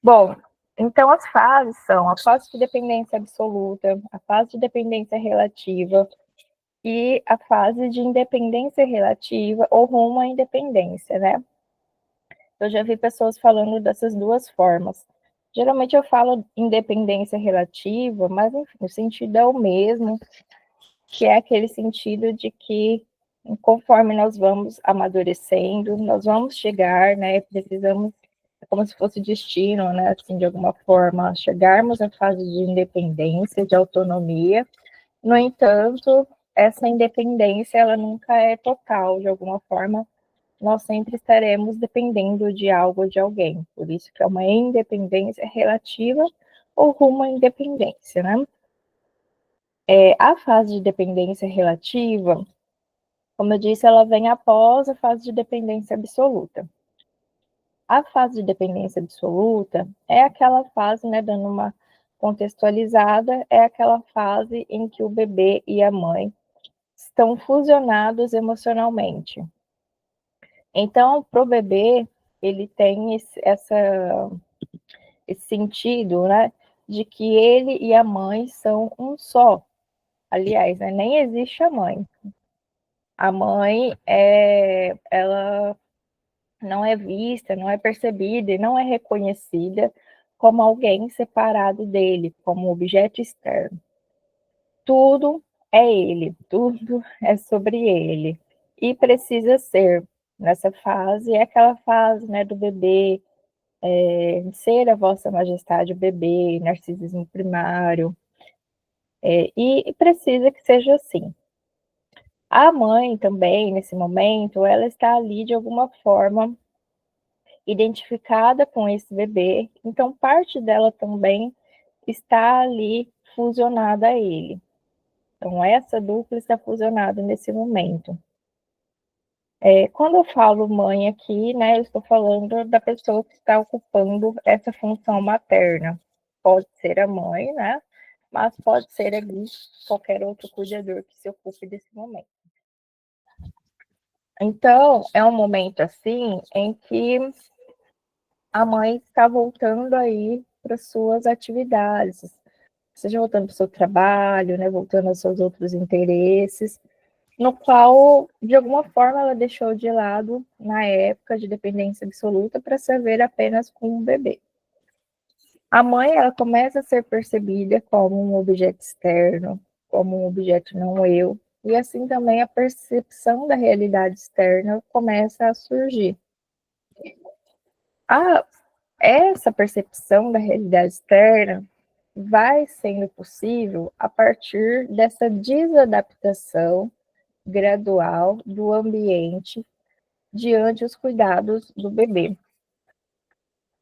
Bom, então as fases são a fase de dependência absoluta, a fase de dependência relativa e a fase de independência relativa ou rumo à independência, né? Eu já vi pessoas falando dessas duas formas. Geralmente eu falo independência relativa, mas enfim, o sentido é o mesmo, que é aquele sentido de que conforme nós vamos amadurecendo, nós vamos chegar, né? Precisamos, é como se fosse destino, né? Assim, de alguma forma, chegarmos à fase de independência, de autonomia. No entanto, essa independência, ela nunca é total, de alguma forma, nós sempre estaremos dependendo de algo ou de alguém. Por isso que é uma independência relativa ou rumo à independência, né? A fase de dependência relativa, como eu disse, ela vem após a fase de dependência absoluta. A fase de dependência absoluta é aquela fase, né, dando uma contextualizada, é aquela fase em que o bebê e a mãe estão fusionados emocionalmente. Então, para o bebê, ele tem esse sentido, né, de que ele e a mãe são um só. Aliás, né, nem existe a mãe. A mãe ela não é vista, não é percebida e não é reconhecida como alguém separado dele, como objeto externo. Tudo é ele, tudo é sobre ele. E precisa ser. Nessa fase, é aquela fase, né, do bebê, ser a vossa majestade o bebê, narcisismo primário, e precisa que seja assim. A mãe também, nesse momento, ela está ali de alguma forma identificada com esse bebê, então parte dela também está ali fusionada a ele. Então, essa dupla está fusionada nesse momento. Quando eu falo mãe aqui, né, eu estou falando da pessoa que está ocupando essa função materna. Pode ser a mãe, né, mas pode ser ali qualquer outro cuidador que se ocupe desse momento. Então, é um momento assim em que a mãe está voltando aí para suas atividades, seja voltando para o seu trabalho, né, voltando aos seus outros interesses, no qual, de alguma forma, ela deixou de lado na época de dependência absoluta para se ver apenas com o bebê. A mãe, ela começa a ser percebida como um objeto externo, como um objeto não eu, e assim também a percepção da realidade externa começa a surgir. Essa percepção da realidade externa vai sendo possível a partir dessa desadaptação gradual do ambiente diante os cuidados do bebê.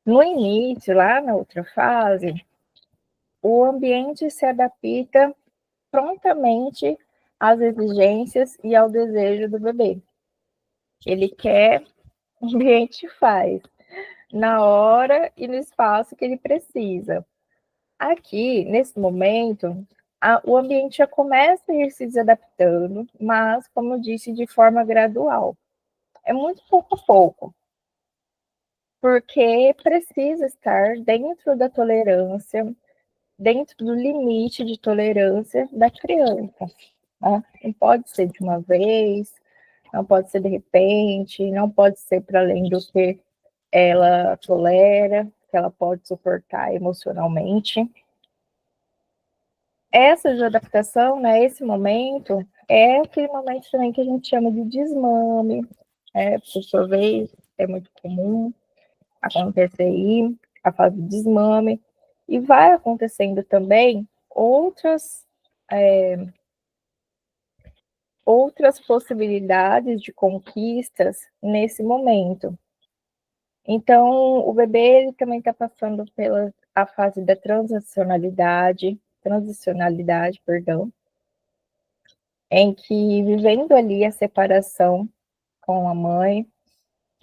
No início, lá na outra fase, o ambiente se adapta prontamente às exigências e ao desejo do bebê. Ele quer, o ambiente faz, na hora e no espaço que ele precisa. Aqui, nesse momento, o ambiente já começa a ir se desadaptando, mas, como eu disse, de forma gradual. É muito pouco a pouco, porque precisa estar dentro da tolerância, dentro do limite de tolerância da criança. Né? Não pode ser de uma vez, não pode ser de repente, não pode ser para além do que ela tolera, que ela pode suportar emocionalmente. Essa de adaptação, né, esse momento, é aquele momento também que a gente chama de desmame, por sua vez, é muito comum acontecer aí, a fase de desmame, e vai acontecendo também outras possibilidades de conquistas nesse momento. Então, o bebê ele também está passando pela a fase da transicionalidade, perdão, em que, vivendo ali a separação com a mãe,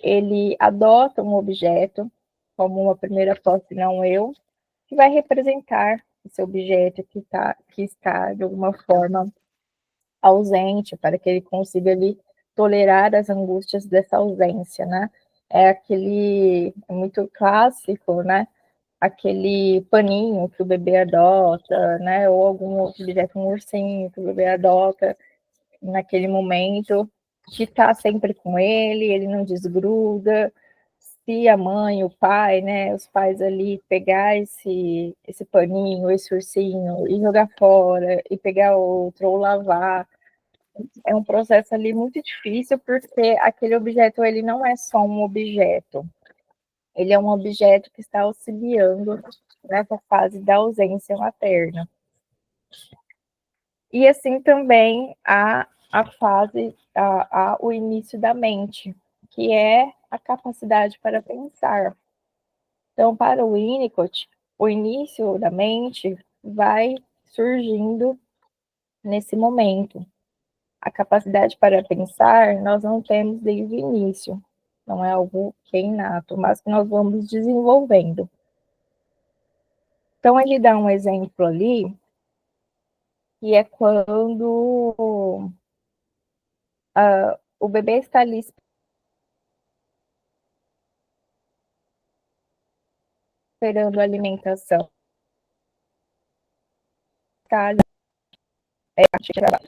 ele adota um objeto como uma primeira posse não eu, que vai representar esse objeto que está de alguma forma ausente, para que ele consiga ali tolerar as angústias dessa ausência, né? É muito clássico, né? aquele paninho que o bebê adota, né? Ou algum outro objeto, um ursinho que o bebê adota naquele momento, que está sempre com ele não desgruda. Se a mãe, o pai, né, os pais ali pegar esse paninho, esse ursinho e jogar fora e pegar outro ou lavar, é um processo ali muito difícil porque aquele objeto ele não é só um objeto, ele é um objeto que está auxiliando nessa fase da ausência materna. E assim também a fase, o início da mente, que é a capacidade para pensar. Então, para o Winnicott, o início da mente vai surgindo nesse momento. A capacidade para pensar nós não temos desde o início, não é algo que é inato, mas que nós vamos desenvolvendo. Então, ele dá um exemplo ali, que é quando o bebê está ali esperando a alimentação. Tá ali,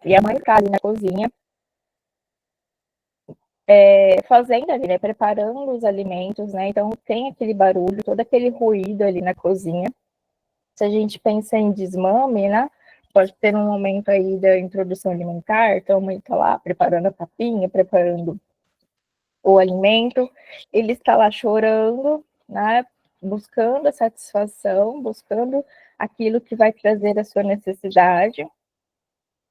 e a mãe está ali na cozinha, fazendo ali, né, preparando os alimentos, né? Então tem aquele barulho, todo aquele ruído ali na cozinha. Se a gente pensa em desmame, né? Pode ter um momento aí da introdução alimentar, então a mãe está lá preparando a papinha, preparando o alimento, ele está lá chorando, né? Buscando a satisfação, buscando aquilo que vai trazer a sua necessidade.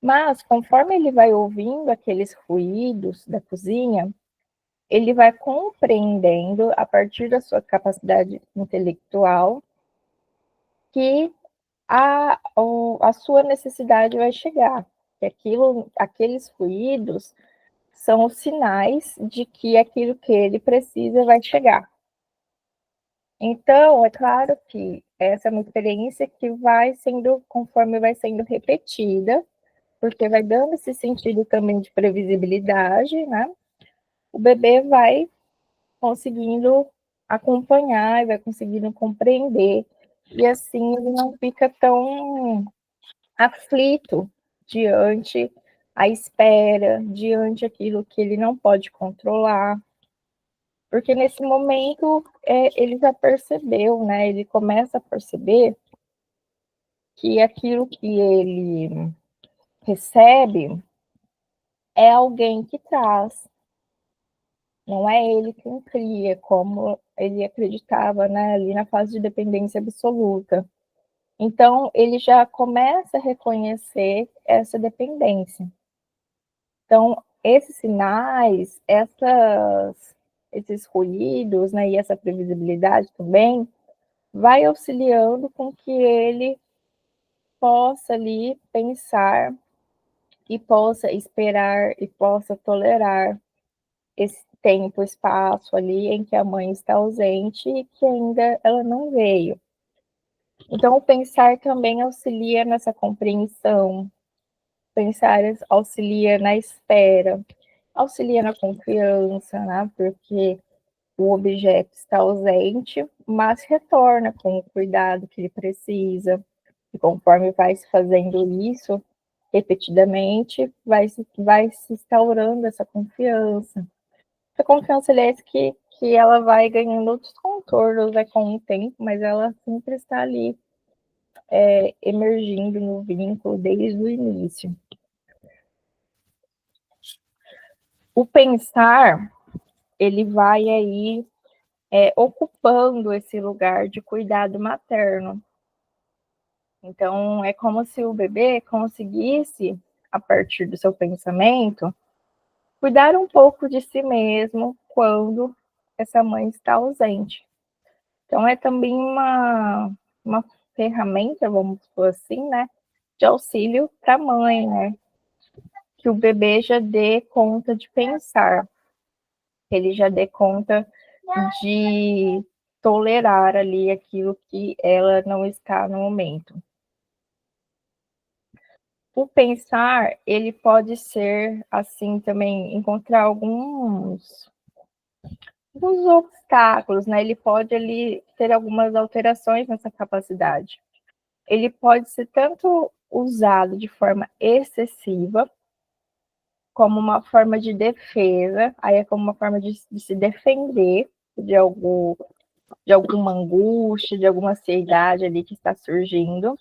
Mas, conforme ele vai ouvindo aqueles ruídos da cozinha, ele vai compreendendo, a partir da sua capacidade intelectual, que a sua necessidade vai chegar, que aqueles ruídos são os sinais de que aquilo que ele precisa vai chegar. Então, é claro que essa é uma experiência que vai sendo, conforme vai sendo repetida, porque vai dando esse sentido também de previsibilidade, né? O bebê vai conseguindo acompanhar, vai conseguindo compreender, e assim ele não fica tão aflito diante a espera, diante aquilo que ele não pode controlar, porque nesse momento ele já percebeu, né? Ele começa a perceber que aquilo que ele recebe é alguém que traz, não é ele quem cria, como ele acreditava, né, ali na fase de dependência absoluta. Então, ele já começa a reconhecer essa dependência. Então, esses sinais, esses ruídos, né, e essa previsibilidade também, vai auxiliando com que ele possa ali pensar e possa esperar e possa tolerar esse tempo, espaço ali em que a mãe está ausente e que ainda ela não veio. Então, o pensar também auxilia nessa compreensão, pensar auxilia na espera, auxilia na confiança, né? Porque o objeto está ausente, mas retorna com o cuidado que ele precisa. E conforme vai se fazendo isso repetidamente, vai se instaurando essa confiança. Essa confiança, aliás, que ela vai ganhando outros contornos, né, com o tempo, mas ela sempre está ali emergindo no vínculo desde o início. O pensar, ele vai aí ocupando esse lugar de cuidado materno. Então, é como se o bebê conseguisse, a partir do seu pensamento, cuidar um pouco de si mesmo quando essa mãe está ausente. Então, é também uma ferramenta, vamos supor assim, né, de auxílio para a mãe, né, que o bebê já dê conta de pensar, que ele já dê conta de tolerar ali aquilo que ela não está no momento. O pensar, ele pode ser, assim, também encontrar alguns os obstáculos, né? Ele pode ali ter algumas alterações nessa capacidade. Ele pode ser tanto usado de forma excessiva, como uma forma de defesa, aí é como uma forma de se defender de, de alguma angústia, de alguma ansiedade ali que está surgindo,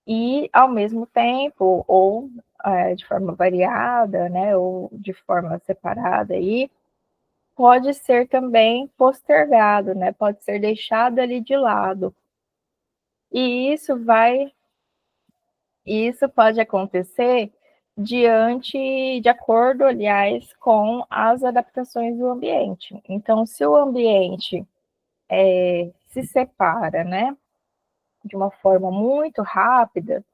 e ao mesmo tempo, ou de forma variada, né, ou de forma separada aí, pode ser também postergado, né, pode ser deixado ali de lado. E isso pode acontecer de acordo, aliás, com as adaptações do ambiente. Então, se o ambiente se separa, né, de uma forma muito rápida,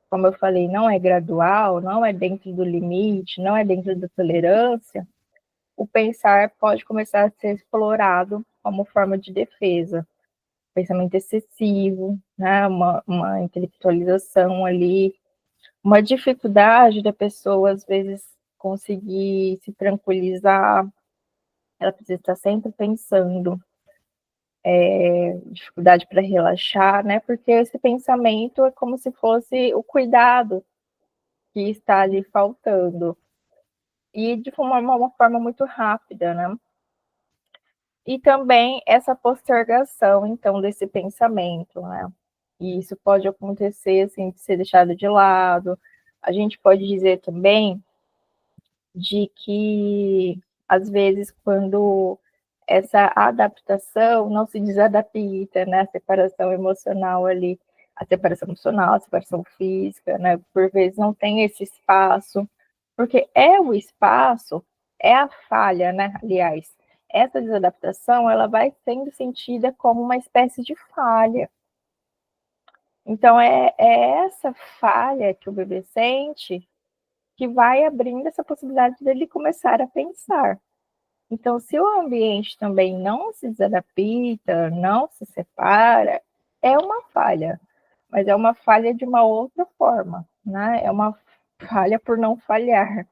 como eu falei, não é gradual, não é dentro do limite, não é dentro da tolerância, o pensar pode começar a ser explorado como forma de defesa. Pensamento excessivo, né, uma intelectualização ali, uma dificuldade da pessoa, às vezes, conseguir se tranquilizar, ela precisa estar sempre pensando, dificuldade para relaxar, né? Porque esse pensamento é como se fosse o cuidado que está ali faltando. E de uma forma muito rápida, né? E também essa postergação, então, desse pensamento, né? E isso pode acontecer, assim, de ser deixado de lado. A gente pode dizer também de que, às vezes, quando essa adaptação não se desadapta, né? A separação emocional ali, a separação emocional, a separação física, né? Por vezes não tem esse espaço, porque é o espaço, é a falha, né? Aliás, essa desadaptação, ela vai sendo sentida como uma espécie de falha. Então, é essa falha que o bebê sente que vai abrindo essa possibilidade dele começar a pensar. Então, se o ambiente também não se desadapta, não se separa, é uma falha, mas é uma falha de uma outra forma, né? É uma falha por não falhar,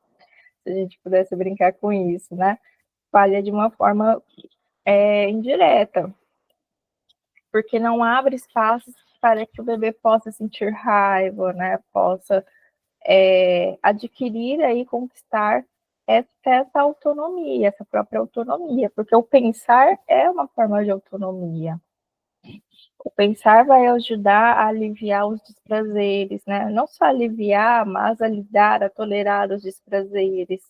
se a gente pudesse brincar com isso, né? Falha de uma forma indireta, porque não abre espaços para que o bebê possa sentir raiva, né? Possa adquirir aí, conquistar essa autonomia, essa própria autonomia, porque o pensar é uma forma de autonomia. O pensar vai ajudar a aliviar os desprazeres, né? Não só aliviar, mas a lidar, a tolerar os desprazeres.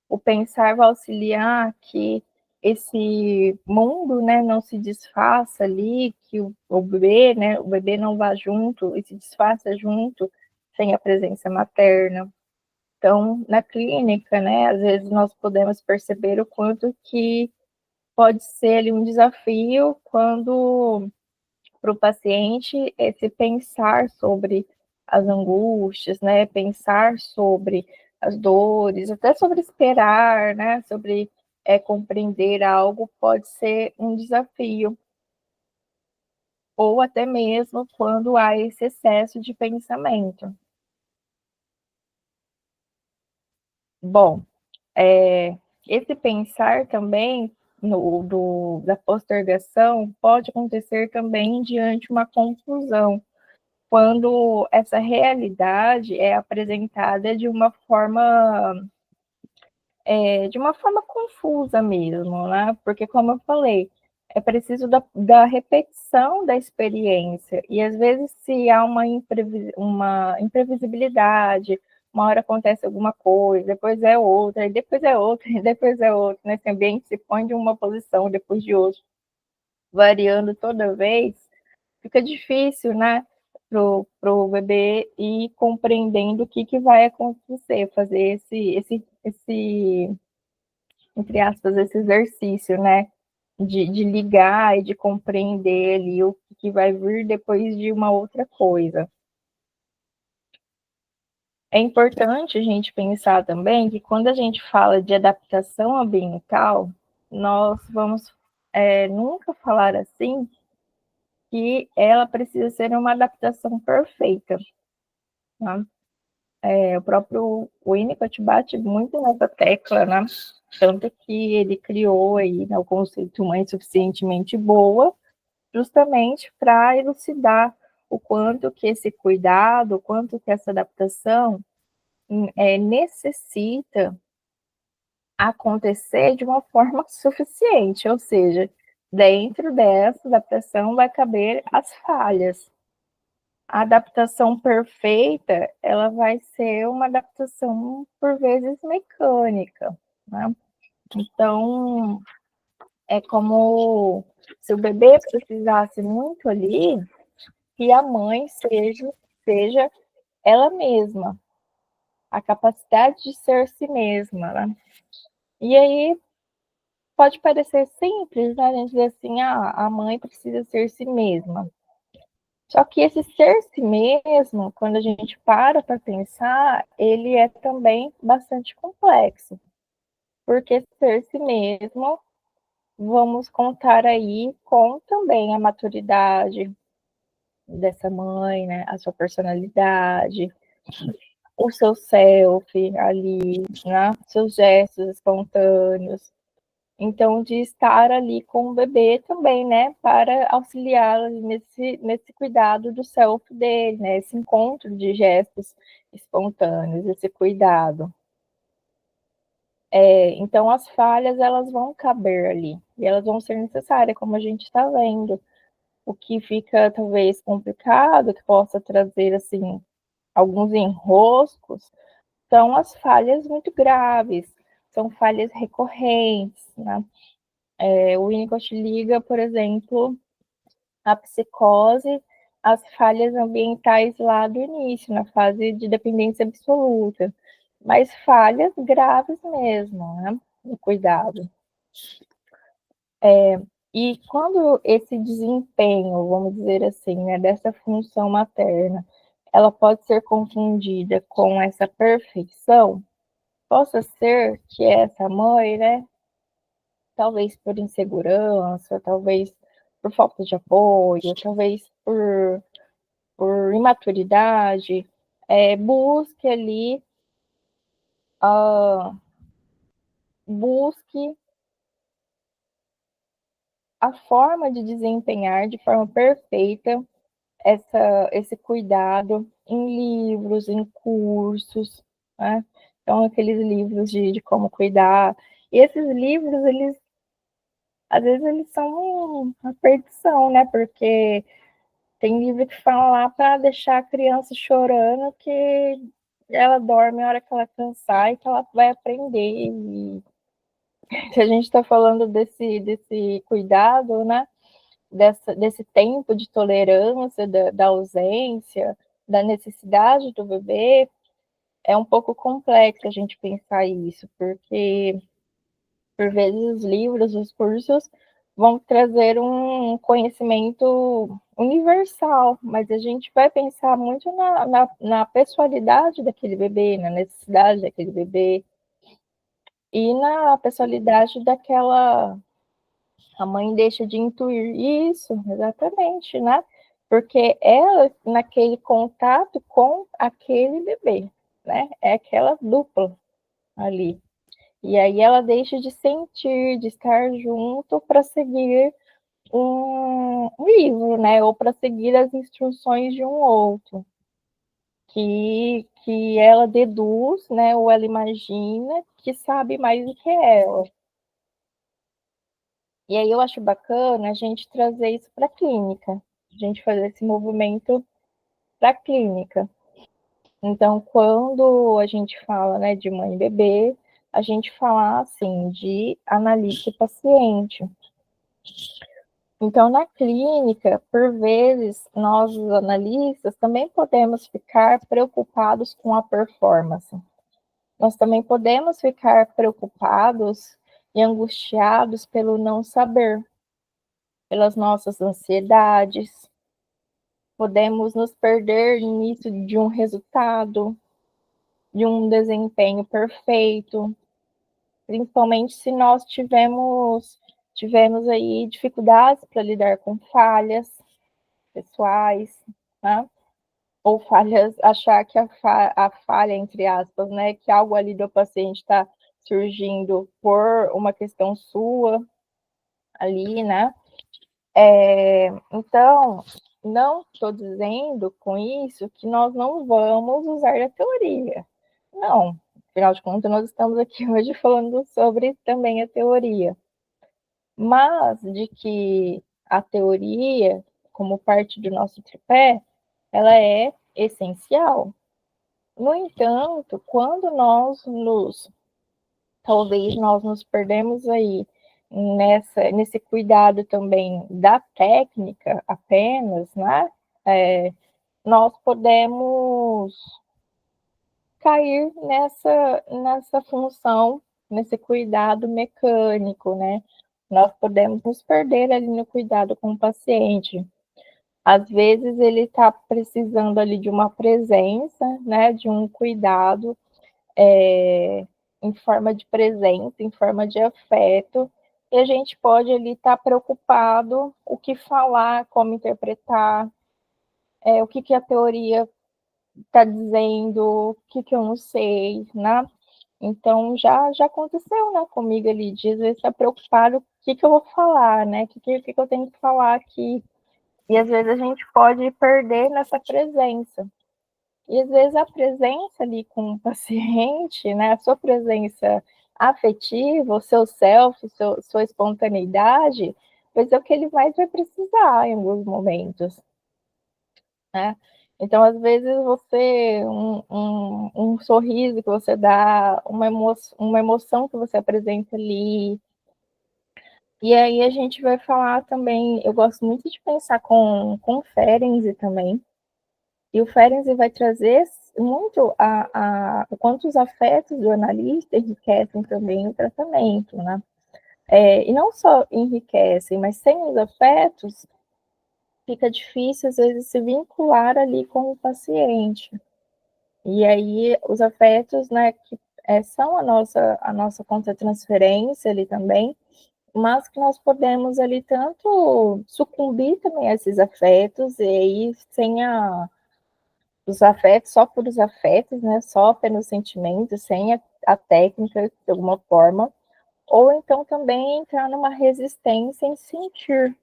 O pensar vai auxiliar que esse mundo, né, não se desfaça ali, que o bebê, né, o bebê não vá junto e se desfaça junto sem a presença materna. Então, na clínica, né, às vezes nós podemos perceber o quanto que pode ser ali um desafio quando para o paciente esse pensar sobre as angústias, né, pensar sobre as dores, até sobre esperar, né, sobre compreender algo pode ser um desafio, ou até mesmo quando há esse excesso de pensamento. Bom, esse pensar também da postergação pode acontecer também diante de uma confusão, quando essa realidade é apresentada de uma forma confusa mesmo, né? Porque, como eu falei, é preciso da repetição da experiência, e às vezes se há uma imprevisibilidade, uma hora acontece alguma coisa, depois é outra, e depois é outra, e depois é outra, nesse né? ambiente se põe de uma posição, depois de outra, variando toda vez, fica difícil, né, pro bebê ir compreendendo o que vai acontecer, fazer esse entre aspas, esse exercício, né, de ligar e de compreender ali o que vai vir depois de uma outra coisa. É importante a gente pensar também que quando a gente fala de adaptação ambiental, nós vamos nunca falar assim que ela precisa ser uma adaptação perfeita, tá? O próprio Winnicott bate muito nessa tecla, né? Tanto que ele criou aí, né, o conceito mãe suficientemente boa, justamente para elucidar o quanto que esse cuidado, o quanto que essa adaptação necessita acontecer de uma forma suficiente, ou seja, dentro dessa adaptação vai caber as falhas. A adaptação perfeita, ela vai ser uma adaptação, por vezes, mecânica, né? Então, é como se o bebê precisasse muito ali, que a mãe seja ela mesma, a capacidade de ser si mesma, né? E aí pode parecer simples, né? A gente dizer assim, a mãe precisa ser si mesma. Só que esse ser si mesmo, quando a gente para pensar, ele é também bastante complexo. Porque ser si mesmo, vamos contar aí com também a maturidade dessa mãe, né? A sua personalidade, o seu self ali, né? Seus gestos espontâneos. Então, de estar ali com o bebê também, né, para auxiliar nesse cuidado do self dele, né, esse encontro de gestos espontâneos, esse cuidado. Então, as falhas, elas vão caber ali, e elas vão ser necessárias, como a gente está vendo. O que fica, talvez, complicado, que possa trazer, assim, alguns enroscos, são as falhas muito graves, são falhas recorrentes, né? O Winnicott liga, por exemplo, a psicose às falhas ambientais lá do início, na fase de dependência absoluta, mas falhas graves mesmo, né? No cuidado. E quando esse desempenho, vamos dizer assim, né, dessa função materna, ela pode ser confundida com essa perfeição, possa ser que essa mãe, né, talvez por insegurança, talvez por falta de apoio, talvez por imaturidade, busque ali, busque a forma de desempenhar de forma perfeita esse cuidado em livros, em cursos, né? Então, aqueles livros de como cuidar. E esses livros, às vezes, eles são uma perdição, né? Porque tem livro que fala lá para deixar a criança chorando que ela dorme a hora que ela cansar e que ela vai aprender. E se a gente está falando desse cuidado, né? Desse tempo de tolerância, da ausência, da necessidade do bebê, é um pouco complexo a gente pensar isso, porque por vezes os livros, os cursos vão trazer um conhecimento universal, mas a gente vai pensar muito na pessoalidade daquele bebê, na necessidade daquele bebê e na pessoalidade daquela. A mãe deixa de intuir isso, exatamente, né? Porque ela, naquele contato com aquele bebê, né? É aquela dupla ali. E aí ela deixa de sentir, de estar junto para seguir um livro, né? Ou para seguir as instruções de um outro, que ela deduz, né? Ou ela imagina que sabe mais do que ela. E aí eu acho bacana a gente trazer isso para a clínica, a gente fazer esse movimento para a clínica. Então, quando a gente fala, né, de mãe e bebê, a gente fala assim de analista e paciente. Então, na clínica, por vezes, nós, os analistas, também podemos ficar preocupados com a performance. Nós também podemos ficar preocupados e angustiados pelo não saber, pelas nossas ansiedades. Podemos nos perder nisso de um resultado, de um desempenho perfeito, principalmente se nós tivemos aí dificuldades para lidar com falhas pessoais, né? ou falhas, achar que a falha, entre aspas, né, que algo ali do paciente está surgindo por uma questão sua ali, né? Então, não estou dizendo com isso que nós não vamos usar a teoria. Não, afinal de contas, nós estamos aqui hoje falando sobre também a teoria. Mas de que a teoria, como parte do nosso tripé, ela é essencial. No entanto, quando talvez nós nos perdemos aí nesse cuidado também da técnica apenas, né? Nós podemos cair nessa função, nesse cuidado mecânico, né? Nós podemos nos perder ali no cuidado com o paciente. Às vezes ele está precisando ali de uma presença, né? De um cuidado em forma de presença, em forma de afeto, e a gente pode ali estar preocupado o que falar, como interpretar, o que a teoria está dizendo, o que eu não sei, né? Então já aconteceu, né, comigo ali, de às vezes estar preocupado o que eu vou falar, né? O que eu tenho que falar aqui. E às vezes a gente pode perder nessa presença. E às vezes a presença ali com o paciente, né, a sua presença afetiva, o seu self, sua espontaneidade, vai ser o que ele mais vai precisar em alguns momentos, né? Então, às vezes, um sorriso que você dá, uma emoção que você apresenta ali. E aí a gente vai falar também, eu gosto muito de pensar com Ferenczi também, e o Ferenczi vai trazer muito o quanto os afetos do analista enriquecem também o tratamento, né? E não só enriquecem, mas sem os afetos, fica difícil, às vezes, se vincular ali com o paciente. E aí, os afetos, né, que são a nossa contra-transferência ali também, mas que nós podemos ali tanto sucumbir também a esses afetos, e aí sem os afetos, só por os afetos, né, só pelos sentimentos, sem a técnica de alguma forma, ou então também entrar numa resistência em sentir,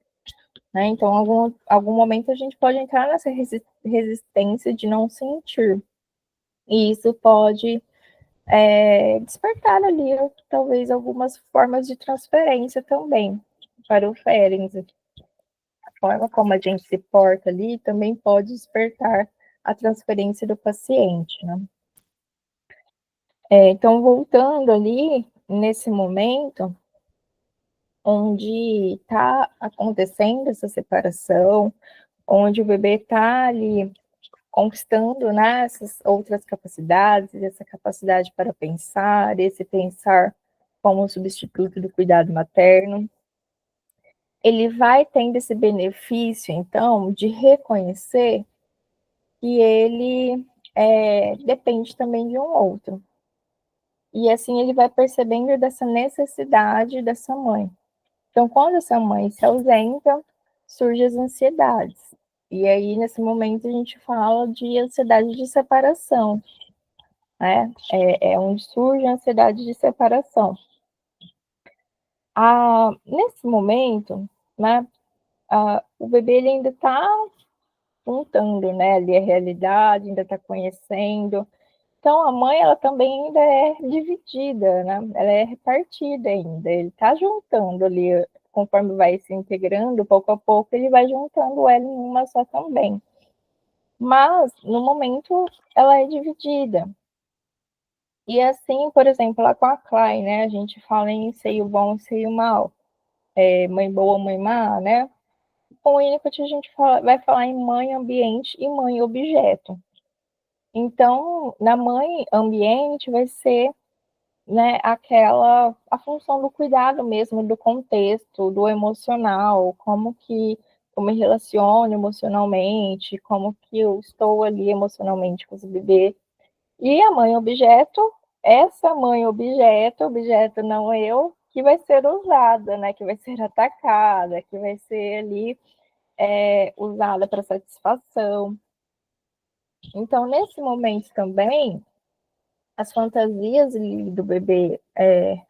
né? Então, algum momento a gente pode entrar nessa resistência de não sentir. E isso pode despertar ali, talvez, algumas formas de transferência também para o Ferenczi. A forma como a gente se porta ali também pode despertar a transferência do paciente, né? Então, voltando ali, nesse momento, onde está acontecendo essa separação, onde o bebê está ali conquistando, né, essas outras capacidades, essa capacidade para pensar, esse pensar como substituto do cuidado materno, ele vai tendo esse benefício, então, de reconhecer que ele depende também de um outro. E assim ele vai percebendo dessa necessidade dessa mãe. Então, quando essa mãe se ausenta, surgem as ansiedades. E aí, nesse momento, a gente fala de ansiedade de separação, né? Onde surge a ansiedade de separação. Nesse momento, né, o bebê ele ainda está juntando, né, ali a realidade, ainda está conhecendo. Então, a mãe, ela também ainda é dividida, né? Ela é repartida ainda. Ele está juntando ali, conforme vai se integrando, pouco a pouco, ele vai juntando ela em uma só também. Mas, no momento, ela é dividida. E assim, por exemplo, lá com a Klein, né? A gente fala em seio bom e seio mal. Mãe boa, mãe má, né? Com o Winnicott, a gente vai falar em mãe ambiente e mãe objeto. Então, na mãe ambiente vai ser, né, a função do cuidado mesmo, do contexto, do emocional, como que eu me relaciono emocionalmente, como que eu estou ali emocionalmente com o bebê. E a mãe objeto, essa mãe objeto, objeto não eu, que vai ser usada, né, que vai ser atacada, que vai ser ali usada para satisfação. Então, nesse momento também, as fantasias do bebê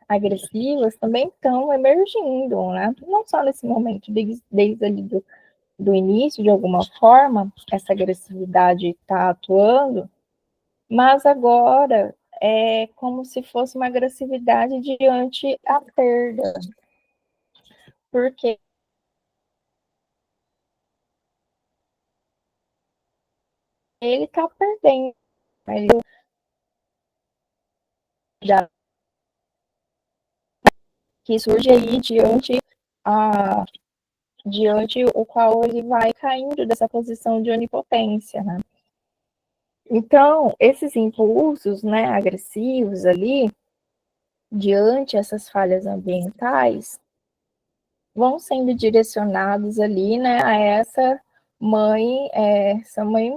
agressivas também estão emergindo, né? Não só nesse momento, desde ali do início, de alguma forma, essa agressividade está atuando, mas agora é como se fosse uma agressividade diante a perda, porque ele está perdendo, ele já que surge aí diante o qual ele vai caindo dessa posição de onipotência, né? Então, esses impulsos, né, agressivos ali, diante essas falhas ambientais, vão sendo direcionados ali, né, a essa mãe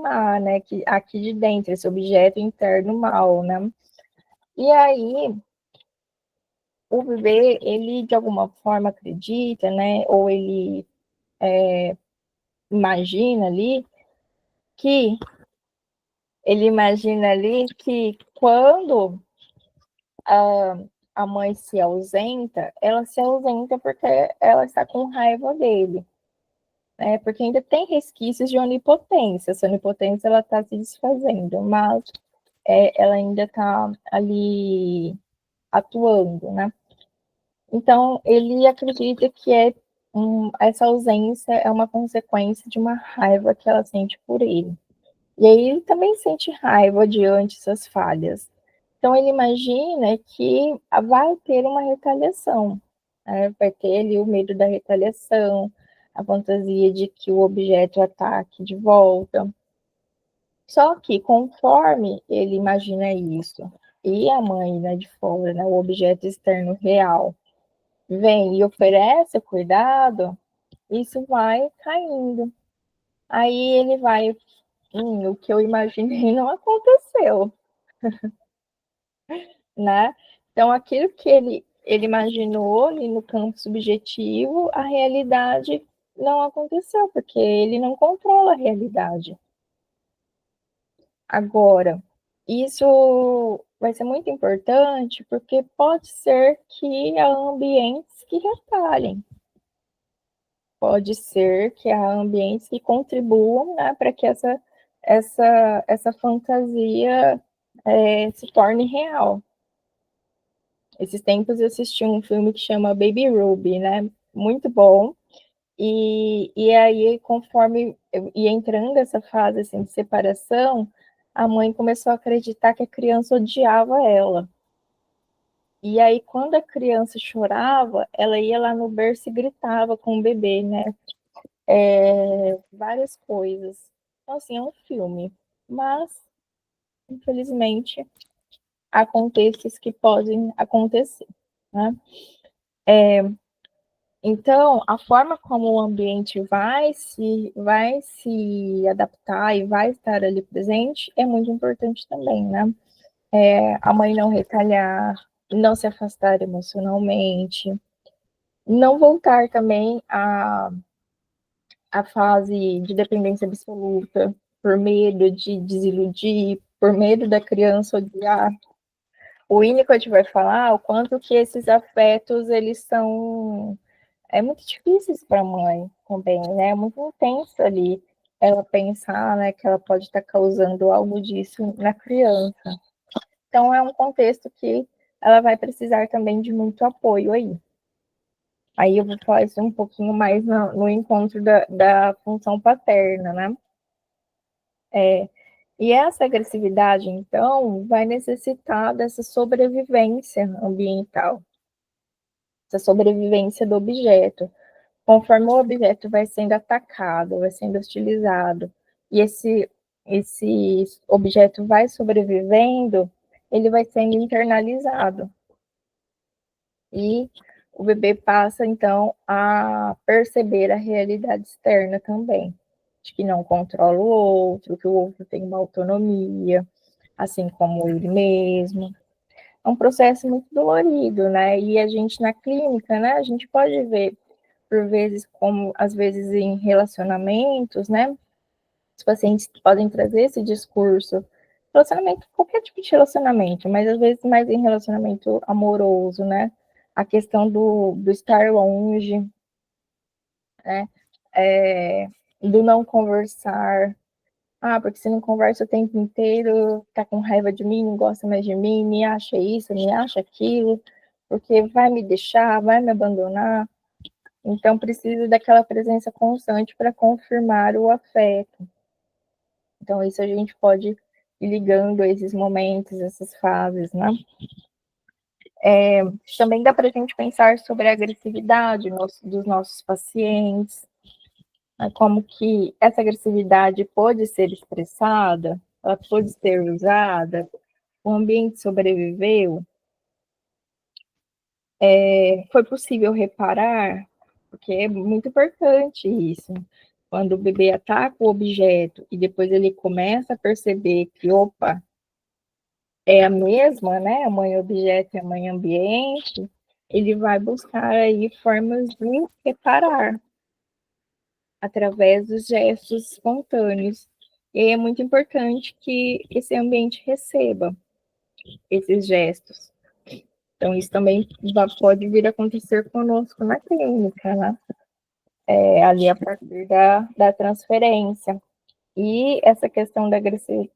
má, né, que aqui de dentro, esse objeto interno mal, né? E aí, o bebê, ele de alguma forma acredita, né, ou ele imagina ali que quando a, a mãe se ausenta, ela se ausenta porque ela está com raiva dele, né? Porque ainda tem resquícios de onipotência. Essa onipotência ela está se desfazendo, mas ela ainda está ali atuando, né? Então ele acredita que essa ausência é uma consequência de uma raiva que ela sente por ele. E aí ele também sente raiva diante dessas falhas. Então ele imagina que vai ter uma retaliação, né? Vai ter ali o medo da retaliação, a fantasia de que o objeto ataque de volta. Só que conforme ele imagina isso, e a mãe, né, de fora, né, o objeto externo real, vem e oferece cuidado, isso vai caindo. Aí ele vai, o que eu imaginei não aconteceu, né? Então, aquilo que ele imaginou ali no campo subjetivo, a realidade não aconteceu, porque ele não controla a realidade. Agora, isso vai ser muito importante, porque pode ser que há ambientes que retalhem, pode ser que há ambientes que contribuam, né, para que essa fantasia se torne real. Esses tempos eu assisti um filme que chama Baby Ruby, né? Muito bom. E aí, conforme eu ia entrando essa fase assim, de separação, a mãe começou a acreditar que a criança odiava ela. E aí, quando a criança chorava, ela ia lá no berço e gritava com o bebê, né? Várias coisas. Então, assim, é um filme. Mas, infelizmente, há contextos que podem acontecer, né? Então, a forma como o ambiente vai se adaptar e vai estar ali presente é muito importante também, né? A mãe não retalhar, não se afastar emocionalmente, não voltar também à fase de dependência absoluta, por medo de desiludir, por medo da criança odiar. O Winnicott vai falar o quanto que esses afetos, eles são muito difíceis para a mãe também, né? É muito intenso ali ela pensar, né, que ela pode estar causando algo disso na criança. Então é um contexto que ela vai precisar também de muito apoio aí. Aí eu vou falar isso um pouquinho mais no encontro da função paterna, né? E essa agressividade, então, vai necessitar dessa sobrevivência ambiental, essa sobrevivência do objeto. Conforme o objeto vai sendo atacado, vai sendo hostilizado, e esse objeto vai sobrevivendo, ele vai sendo internalizado. E o bebê passa, então, a perceber a realidade externa também, de que não controla o outro, que o outro tem uma autonomia, assim como ele mesmo. É um processo muito dolorido, né? E a gente na clínica, né, a gente pode ver por vezes, como às vezes em relacionamentos, né? Os pacientes podem trazer esse discurso, relacionamento, qualquer tipo de relacionamento, mas às vezes mais em relacionamento amoroso, né? A questão do estar longe, né? Do não conversar. Ah, porque se não conversa o tempo inteiro, tá com raiva de mim, não gosta mais de mim, me acha isso, me acha aquilo, porque vai me deixar, vai me abandonar. Então, precisa daquela presença constante para confirmar o afeto. Então, isso a gente pode ir ligando a esses momentos, essas fases, né? Também dá para a gente pensar sobre a agressividade dos nossos pacientes, né? Como que essa agressividade pode ser expressada, ela pode ser usada, o ambiente sobreviveu, foi possível reparar, porque é muito importante isso. Quando o bebê ataca o objeto e depois ele começa a perceber que, opa, é a mesma, né? A mãe objeto e a mãe ambiente, ele vai buscar aí formas de reparar através dos gestos espontâneos. E aí é muito importante que esse ambiente receba esses gestos. Então, isso também pode vir a acontecer conosco na clínica, né? Ali a partir da transferência. E essa questão da agressividade.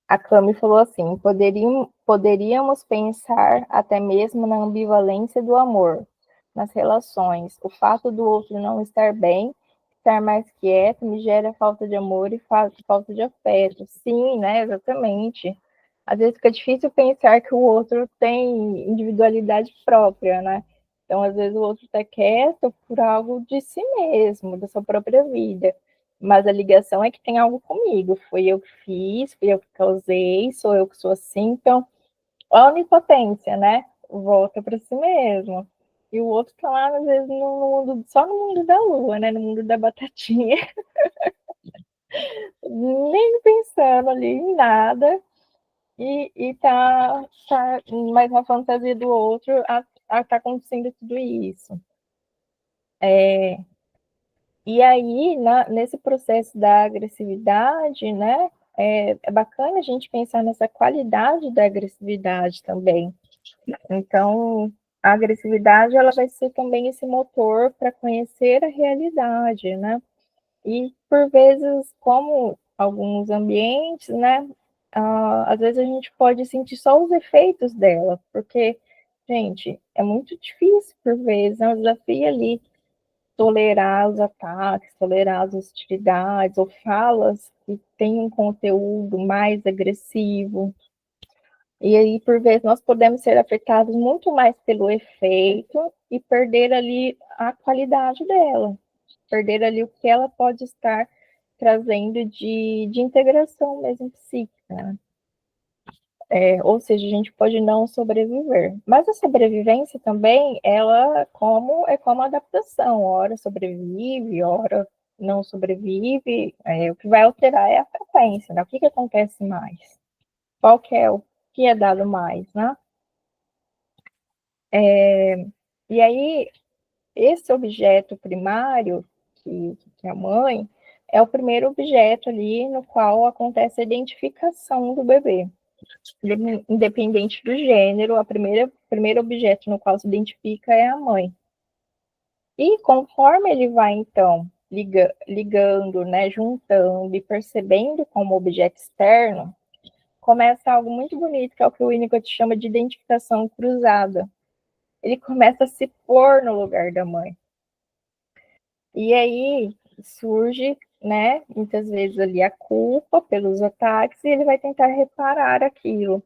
A Cami falou assim: poderíamos pensar até mesmo na ambivalência do amor, nas relações. O fato do outro não estar bem, estar mais quieto, me gera falta de amor e falta de afeto. Sim, né? Exatamente. Às vezes fica difícil pensar que o outro tem individualidade própria, né? Então, às vezes, o outro está quieto por algo de si mesmo, da sua própria vida. Mas a ligação é que tem algo comigo. Fui eu que fiz, fui eu que causei, sou eu que sou assim. Então, a onipotência, né? Volta para si mesmo. E o outro tá lá, às vezes, no mundo, só no mundo da lua, né? No mundo da batatinha, nem pensando ali em nada. E tá mais na fantasia do outro, tá acontecendo tudo isso. E aí, nesse processo da agressividade, né, é bacana a gente pensar nessa qualidade da agressividade também. Então, a agressividade ela vai ser também esse motor para conhecer a realidade, né? E por vezes, como alguns ambientes, né, às vezes a gente pode sentir só os efeitos dela, porque, gente, é muito difícil por vezes, é um desafio ali tolerar os ataques, tolerar as hostilidades ou falas que têm um conteúdo mais agressivo. E aí, por vezes, nós podemos ser afetados muito mais pelo efeito e perder ali a qualidade dela, perder ali o que ela pode estar trazendo de integração mesmo psíquica, né? Ou seja, a gente pode não sobreviver. Mas a sobrevivência também, ela é como adaptação. Ora sobrevive, ora não sobrevive. O que vai alterar é a frequência, né? O que acontece mais? Qual que é o que é dado mais, né? E aí, esse objeto primário, que é a mãe, é o primeiro objeto ali no qual acontece a identificação do bebê. Independente do gênero, primeiro objeto no qual se identifica é a mãe. E conforme ele vai, então, ligando, né, juntando e percebendo como objeto externo, começa algo muito bonito, que é o que o Winnicott chama de identificação cruzada. Ele começa a se pôr no lugar da mãe. E aí surge, né, muitas vezes ali a culpa pelos ataques e ele vai tentar reparar aquilo.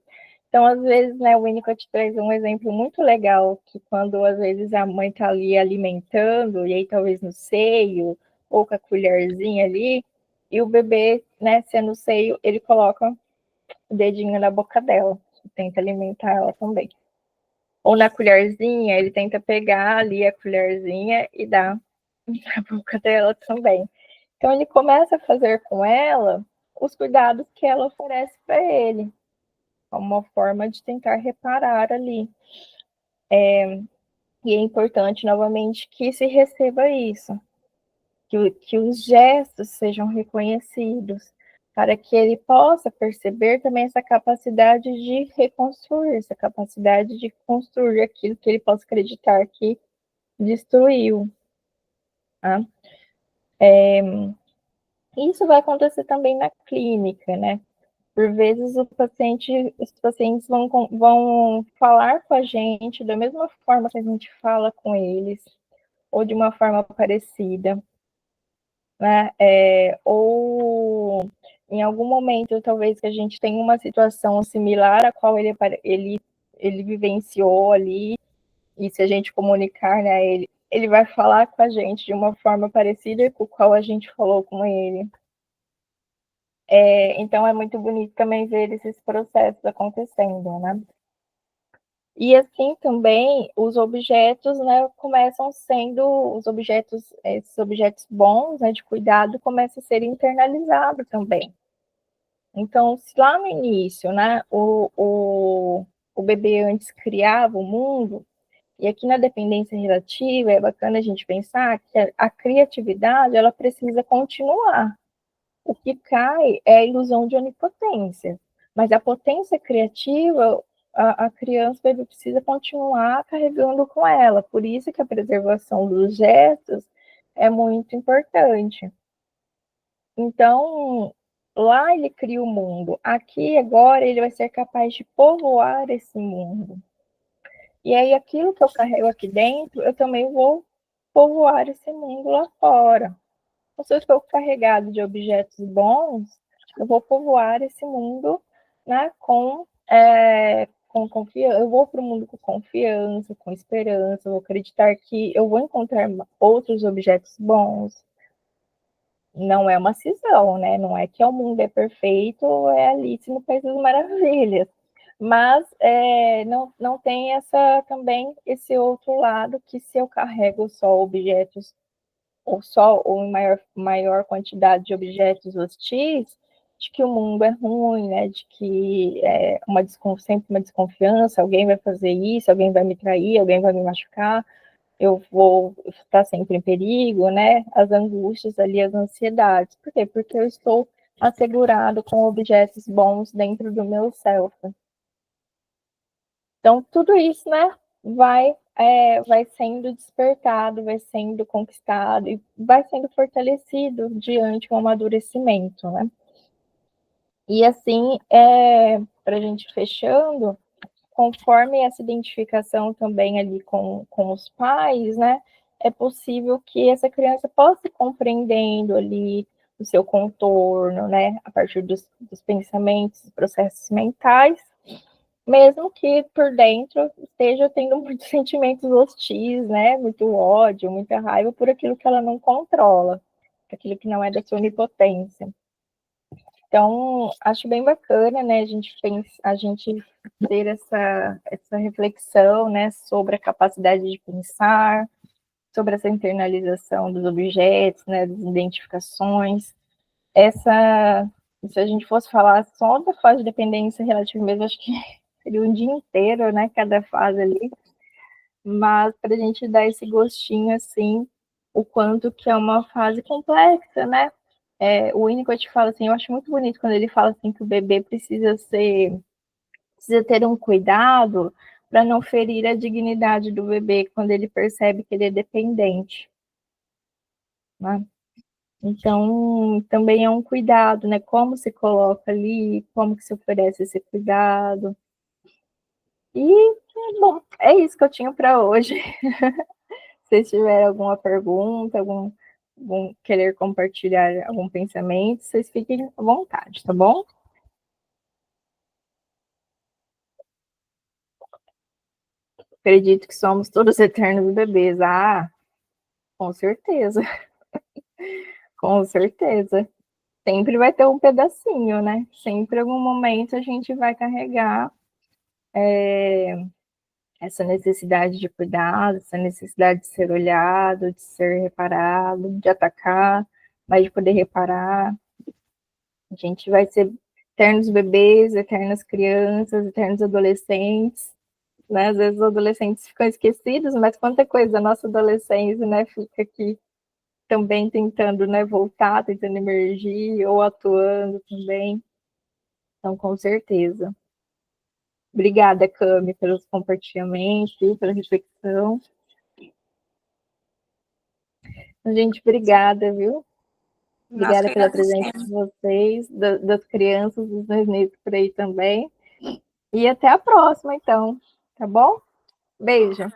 Então, às vezes, né, o Winnicott traz um exemplo muito legal, que quando, às vezes, a mãe está ali alimentando, e aí talvez no seio, ou com a colherzinha ali, e o bebê, né, sendo o seio, ele coloca o dedinho na boca dela, tenta alimentar ela também. Ou na colherzinha, ele tenta pegar ali a colherzinha e dar na boca dela também. Então, ele começa a fazer com ela os cuidados que ela oferece para ele, como uma forma de tentar reparar ali. E é importante, novamente, que se receba isso, que os gestos sejam reconhecidos, para que ele possa perceber também essa capacidade de reconstruir, essa capacidade de construir aquilo que ele possa acreditar que destruiu. Tá? Isso vai acontecer também na clínica, né? Por vezes os pacientes vão falar com a gente da mesma forma que a gente fala com eles, ou de uma forma parecida, né? Ou em algum momento, talvez que a gente tenha uma situação similar a qual ele vivenciou ali, e se a gente comunicar, né, ele vai falar com a gente de uma forma parecida com a qual a gente falou com ele. Então é muito bonito também ver esses processos acontecendo, né? E assim também os objetos, né, começam sendo esses objetos bons, né, de cuidado, começam a ser internalizados também. Então, se lá no início, né, o bebê antes criava o mundo, e aqui na dependência relativa é bacana a gente pensar que a criatividade ela precisa continuar. O que cai é a ilusão de onipotência. Mas a potência criativa, a criança precisa continuar carregando com ela. Por isso que a preservação dos gestos é muito importante. Então, lá ele cria o mundo. Aqui, agora, ele vai ser capaz de povoar esse mundo. E aí, aquilo que eu carrego aqui dentro, eu também vou povoar esse mundo lá fora. Se eu estou carregado de objetos bons, eu vou povoar esse mundo, né, com confiança. Eu vou para o mundo com confiança, com esperança, eu vou acreditar que eu vou encontrar outros objetos bons. Não é uma cisão, né? Não é que o mundo é perfeito ou é Alice no País das Maravilhas. Mas não tem também esse outro lado que se eu carrego só objetos ou em maior quantidade de objetos hostis, de que o mundo é ruim, né? De que sempre uma desconfiança, alguém vai fazer isso, alguém vai me trair, alguém vai me machucar, eu vou estar sempre em perigo, né? As angústias ali, as ansiedades. Por quê? Porque eu estou assegurado com objetos bons dentro do meu self. Então, tudo isso, né, vai sendo despertado, vai sendo conquistado e vai sendo fortalecido diante do amadurecimento, né? E assim, para a gente fechando, conforme essa identificação também ali com os pais, né, é possível que essa criança possa ir compreendendo ali o seu contorno, né, a partir dos pensamentos, dos processos mentais, mesmo que por dentro esteja tendo muitos sentimentos hostis, né? Muito ódio, muita raiva por aquilo que ela não controla, aquilo que não é da sua onipotência. Então, acho bem bacana, né, a gente ter essa reflexão, né, sobre a capacidade de pensar, sobre essa internalização dos objetos, né, das identificações. Se a gente fosse falar só da fase de dependência relativa mesmo, acho que seria um dia inteiro, né, cada fase ali, mas para a gente dar esse gostinho, assim, o quanto que é uma fase complexa, né, o Winnicott fala assim, eu acho muito bonito quando ele fala assim que o bebê precisa ter um cuidado para não ferir a dignidade do bebê quando ele percebe que ele é dependente, né? Então, também é um cuidado, né? Como se coloca ali, como que se oferece esse cuidado. E, bom, é isso que eu tinha para hoje. Se tiver alguma pergunta, algum querer compartilhar algum pensamento, vocês fiquem à vontade, tá bom? Acredito que somos todos eternos bebês. Ah, com certeza, com certeza. Sempre vai ter um pedacinho, né? Sempre em algum momento a gente vai carregar essa necessidade de cuidado, essa necessidade de ser olhado, de ser reparado, de atacar, mas de poder reparar. A gente vai ser eternos bebês, eternas crianças, eternos adolescentes. né? Às vezes os adolescentes ficam esquecidos, mas quanta coisa da nossa adolescência, né, fica aqui também tentando, né, voltar, tentando emergir ou atuando também. Então, com certeza. Obrigada, Cami, pelos compartilhamentos, pela reflexão. Gente, obrigada, viu? Nós que Obrigada pela presença agradecemos. de vocês, das crianças, dos nenéns por aí também. E até a próxima, então. Tá bom? Beijo.